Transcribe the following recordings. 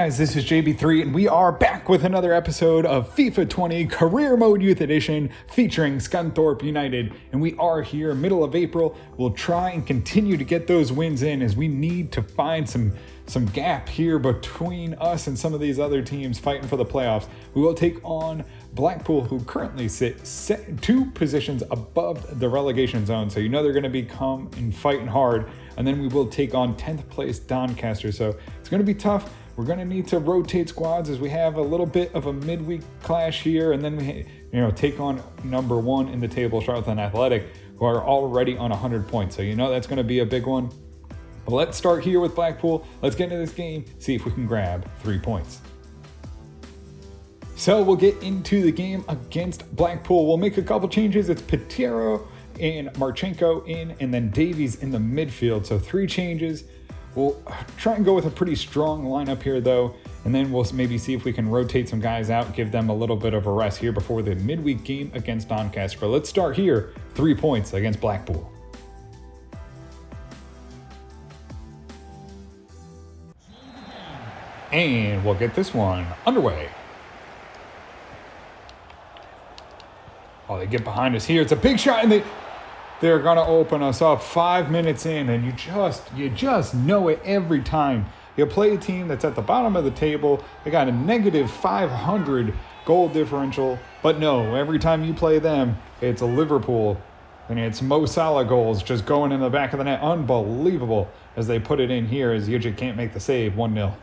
guys, this is JB3 and we are back with another episode of FIFA 20 Career Mode Youth Edition featuring Scunthorpe United. And we are here middle of April. We'll try and continue to get those wins in as we need to find some gap here between us and some of these other teams fighting for the playoffs. We will take on Blackpool, who currently sit 2 positions above the relegation zone. So you know they're going to be fighting hard. And then we will take on 10th place Doncaster. So it's going to be tough. We're going to need to rotate squads as we have a little bit of a midweek clash here. And then we take on number 1 in the table, Charlton Athletic, who are already on 100 points. So you know that's going to be a big one. But let's start here with Blackpool. Let's get into this game, see if we can grab 3 points. So we'll get into the game against Blackpool. We'll make a couple changes. It's Pitero and Marchenko in, and then Davies in the midfield. So 3 changes. We'll try and go with a pretty strong lineup here, though, and then we'll maybe see if we can rotate some guys out, give them a little bit of a rest here before the midweek game against Doncaster. But let's start here, 3 points against Blackpool. And we'll get this one underway. Oh, they get behind us here. It's a big shot, and they're going to open us up 5 minutes in, and you just know it every time. You play a team that's at the bottom of the table. They got a negative 500 goal differential, but no, every time you play them, it's a Liverpool, and it's Mo Salah goals just going in the back of the net. Unbelievable as they put it in here as Yujic can't make the save, 1-0.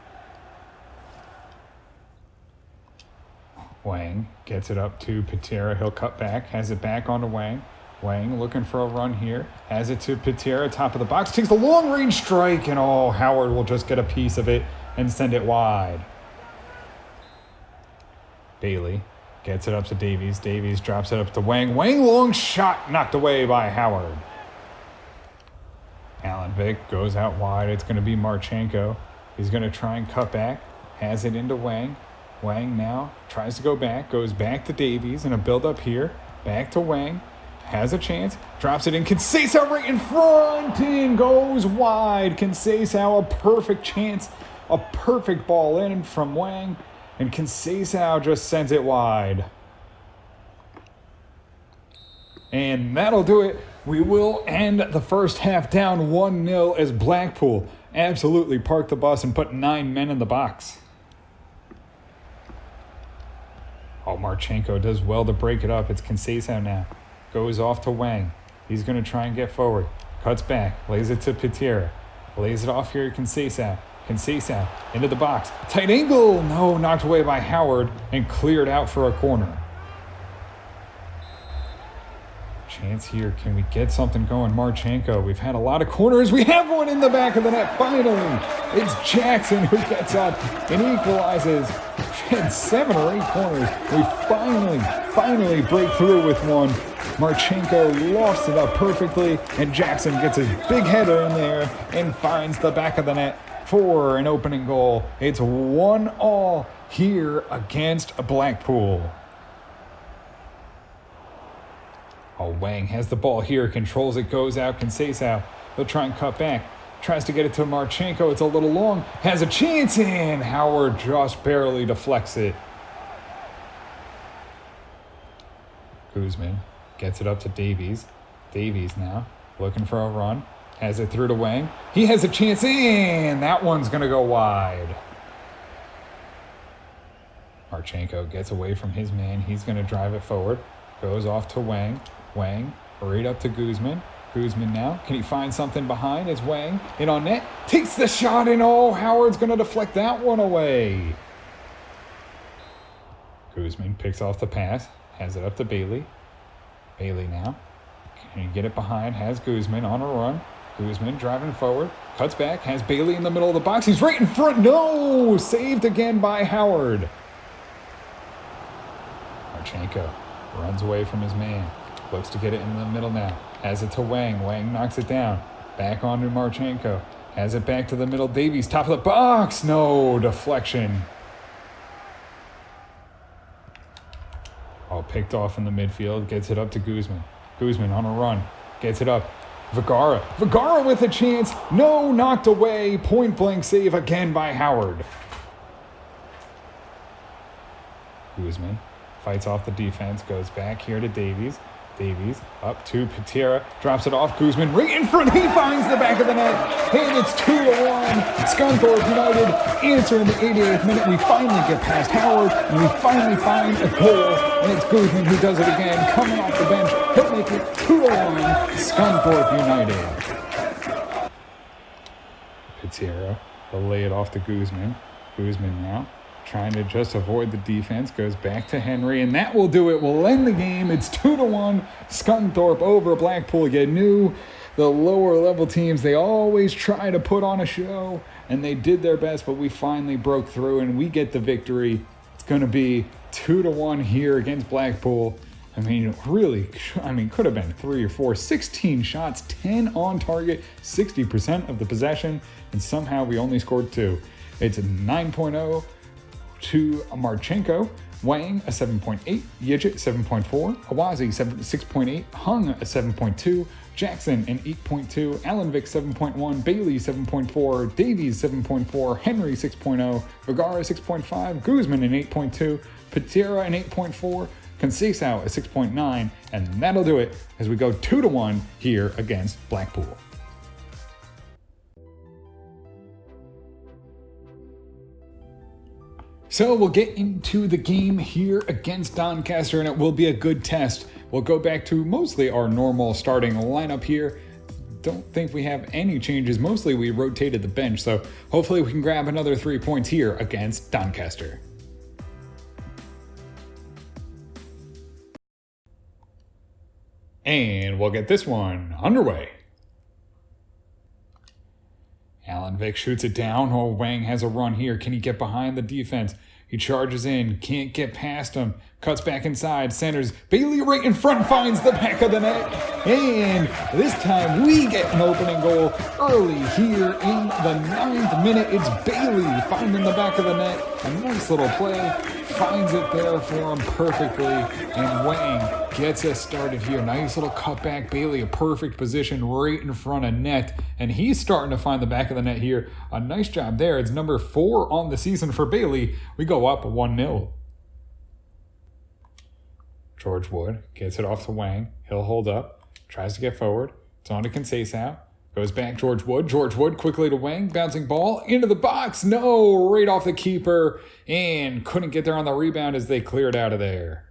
Wang gets it up to Patera. He'll cut back, has it back onto Wang. Wang looking for a run here. Has it to Patera, top of the box. Takes the long-range strike, and Howard will just get a piece of it and send it wide. Bailey gets it up to Davies. Davies drops it up to Wang. Wang, long shot, knocked away by Howard. Alan Vick goes out wide. It's going to be Marchenko. He's going to try and cut back. Has it into Wang. Wang now tries to go back, goes back to Davies in a build-up here. Back to Wang. Has a chance, drops it in. Conceição right in front and goes wide. Conceição, a perfect chance, a perfect ball in from Wang. And Conceição just sends it wide. And that'll do it. We will end the first half down 1-0 as Blackpool absolutely parked the bus and put 9 men in the box. Marchenko does well to break it up. It's Conceição now. Goes off to Wang. He's going to try and get forward. Cuts back. Lays it to Patera. Lays it off here to Conceição. Conceição into the box. Tight angle. No, knocked away by Howard and cleared out for a corner. Chance here. Can we get something going? Marchenko. We've had a lot of corners. We have one in the back of the net. Finally, it's Jackson who gets up and equalizes. We've had 7 or 8 corners. We finally break through with one. Marchenko lofts it up perfectly, and Jackson gets his big header in there and finds the back of the net for an opening goal. It's 1-1 here against Blackpool. Wang has the ball here, controls it, goes out. Conceição, he'll try and cut back. Tries to get it to Marchenko. It's a little long. Has a chance, and Howard just barely deflects it. Guzman gets it up to Davies. Davies now looking for a run. Has it through to Wang. He has a chance, and that one's going to go wide. Marchenko gets away from his man. He's going to drive it forward. Goes off to Wang. Wang right up to Guzman. Guzman now. Can he find something behind? It's Wang in on net. Takes the shot, and Howard's going to deflect that one away. Guzman picks off the pass. Has it up to Bailey. Bailey now. Can he get it behind? Has Guzman on a run. Guzman driving forward. Cuts back. Has Bailey in the middle of the box. He's right in front. No! Saved again by Howard. Marchenko runs away from his man. Looks to get it in the middle now. Has it to Wang. Wang knocks it down. Back on to Marchenko. Has it back to the middle. Davies, top of the box. No, deflection. Picked off in the midfield. Gets it up to Guzman. Guzman on a run. Gets it up. Vergara. Vergara with a chance. No, knocked away. Point blank save again by Howard. Guzman. Fights off the defense, goes back here to Davies. Davies up to Patera, drops it off. Guzman right in front. He finds the back of the net, and it's 2-1. Scunthorpe United answer in the 88th minute. We finally get past Howard, and we finally find a goal, and it's Guzman who does it again, coming off the bench. He'll make it 2-1. Scunthorpe United. Patera will lay it off to Guzman. Guzman now trying to just avoid the defense, goes back to Henry, and that will do it. We'll end the game. It's 2-1. Scunthorpe over Blackpool. You knew the lower level teams, they always try to put on a show, and they did their best, but we finally broke through, and we get the victory. It's going to be 2-1 here against Blackpool. I mean, really, could have been 3 or 4, 16 shots, 10 on target, 60% of the possession, and somehow we only scored 2. It's a 9.0 to Marchenko, Wang a 7.8, Yijit 7.4, Awazi 6.8, Hung a 7.2, Jackson an 8.2, Alanvik 7.1, Bailey 7.4, Davies 7.4, Henry 6.0, Vergara 6.5, Guzman an 8.2, Patera an 8.4, Conceição a 6.9, and that'll do it as we go 2-1 here against Blackpool. So we'll get into the game here against Doncaster, and it will be a good test. We'll go back to mostly our normal starting lineup here. Don't think we have any changes. Mostly we rotated the bench, so hopefully we can grab another 3 points here against Doncaster. And we'll get this one underway. Alanvik shoots it down. Oh, Wang has a run here. Can he get behind the defense? He charges in. Can't get past him. Cuts back inside. Centers. Bailey right in front finds the back of the net. And this time we get an opening goal early here in the 9th minute. It's Bailey finding the back of the net. A nice little play. Finds it there for him perfectly. And Wang gets us started here. Nice little cutback. Bailey, a perfect position right in front of net. And he's starting to find the back of the net here. A nice job there. It's number 4 on the season for Bailey. We go up 1-0. George Wood gets it off to Wang. He'll hold up. Tries to get forward. It's on to Conceição. Goes back George Wood. George Wood quickly to Wang. Bouncing ball into the box. No, right off the keeper. And couldn't get there on the rebound as they cleared out of there.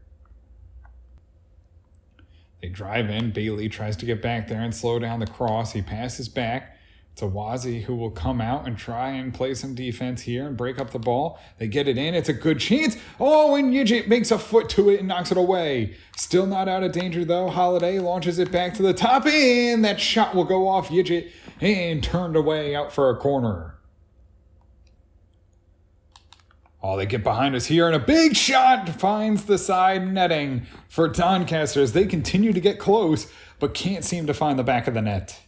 They drive in. Bailey tries to get back there and slow down the cross. He passes back to Wazi, who will come out and try and play some defense here and break up the ball. They get it in. It's a good chance. Oh, and Yijit makes a foot to it and knocks it away. Still not out of danger, though. Holiday launches it back to the top, and that shot will go off Yijit and turned away out for a corner. Oh, they get behind us here, and a big shot finds the side netting for Doncaster as they continue to get close, but can't seem to find the back of the net.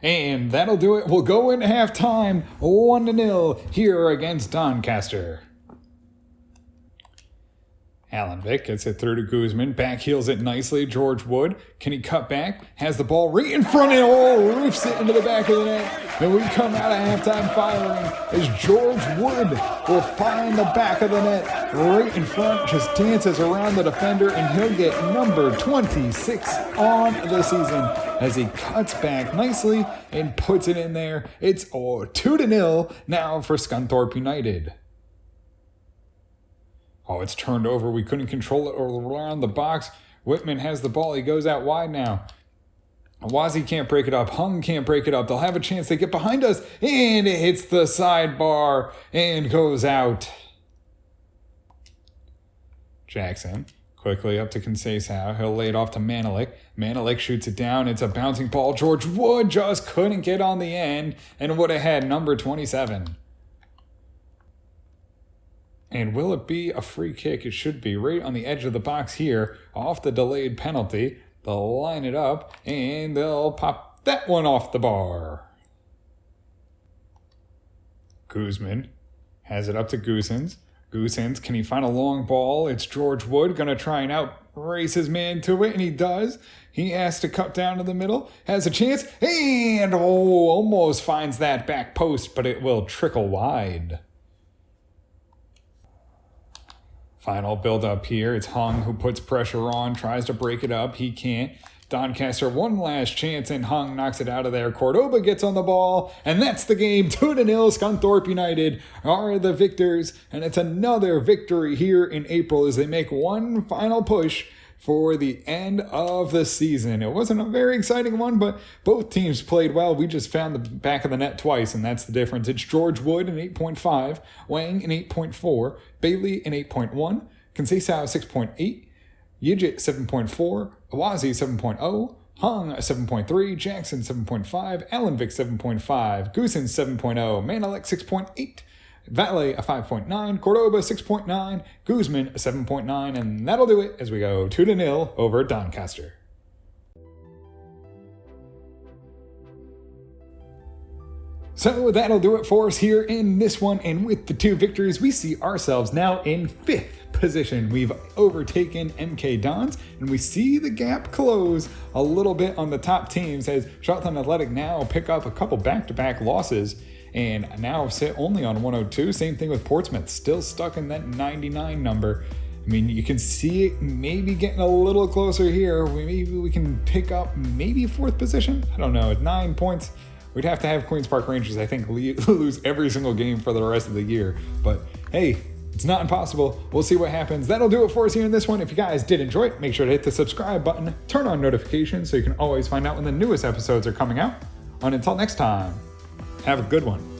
And that'll do it. We'll go into halftime 1-0 here against Doncaster. Alanvik gets it through to Guzman. Backheels it nicely. George Wood. Can he cut back? Has the ball right in front and roofs it into the back of the net. And we come out of halftime firing as George Wood will find the back of the net right in front. Just dances around the defender, and he'll get number 26 on the season as he cuts back nicely and puts it in there. It's 2-0 now for Scunthorpe United. Oh, it's turned over. We couldn't control it around the box. Whitman has the ball. He goes out wide now. Awazi can't break it up. Hung can't break it up. They'll have a chance. They get behind us, and it hits the sidebar and goes out. Jackson quickly up to Conceição. He'll lay it off to Manelik. Manelik shoots it down. It's a bouncing ball. George Wood just couldn't get on the end and would have had number 27. And will it be a free kick? It should be right on the edge of the box here, off the delayed penalty. They'll line it up, and they'll pop that one off the bar. Guzman has it up to Goosens. Goosens, can he find a long ball? It's George Wood going to try and outrace his man to it, and he does. He has to cut down to the middle, has a chance, and almost finds that back post, but it will trickle wide. Final build up here. It's Hung who puts pressure on, tries to break it up. He can't. Doncaster, one last chance, and Hung knocks it out of there. Cordoba gets on the ball, and that's the game. 2-0. Scunthorpe United are the victors, and it's another victory here in April as they make one final push for the end of the season. It wasn't a very exciting one, but both teams played well. We just found the back of the net twice, and that's the difference. It's George Wood an 8.5, Wang an 8.4, Bailey an 8.1, Conceição 6.8, Yijit 7.4, Awazi 7.0, Hung 7.3, Jackson 7.5, Allenvik 7.5, Goosen 7.0, Manalek 6.8, Valle a 5.9, Cordoba 6.9, Guzman a 7.9, and that'll do it as we go 2-0 over Doncaster. So that'll do it for us here in this one, and with the 2 victories, we see ourselves now in 5th position. We've overtaken MK Dons, and we see the gap close a little bit on the top teams as Charlton Athletic now pick up a couple back-to-back losses and now sit only on 102. Same thing with Portsmouth, still stuck in that 99 number. I mean, you can see it maybe getting a little closer here. Maybe we can pick up maybe 4th position. I don't know, at 9 points. We'd have to have Queen's Park Rangers, I think, lose every single game for the rest of the year. But hey, it's not impossible. We'll see what happens. That'll do it for us here in this one. If you guys did enjoy it, make sure to hit the subscribe button, turn on notifications so you can always find out when the newest episodes are coming out. And until next time, have a good one.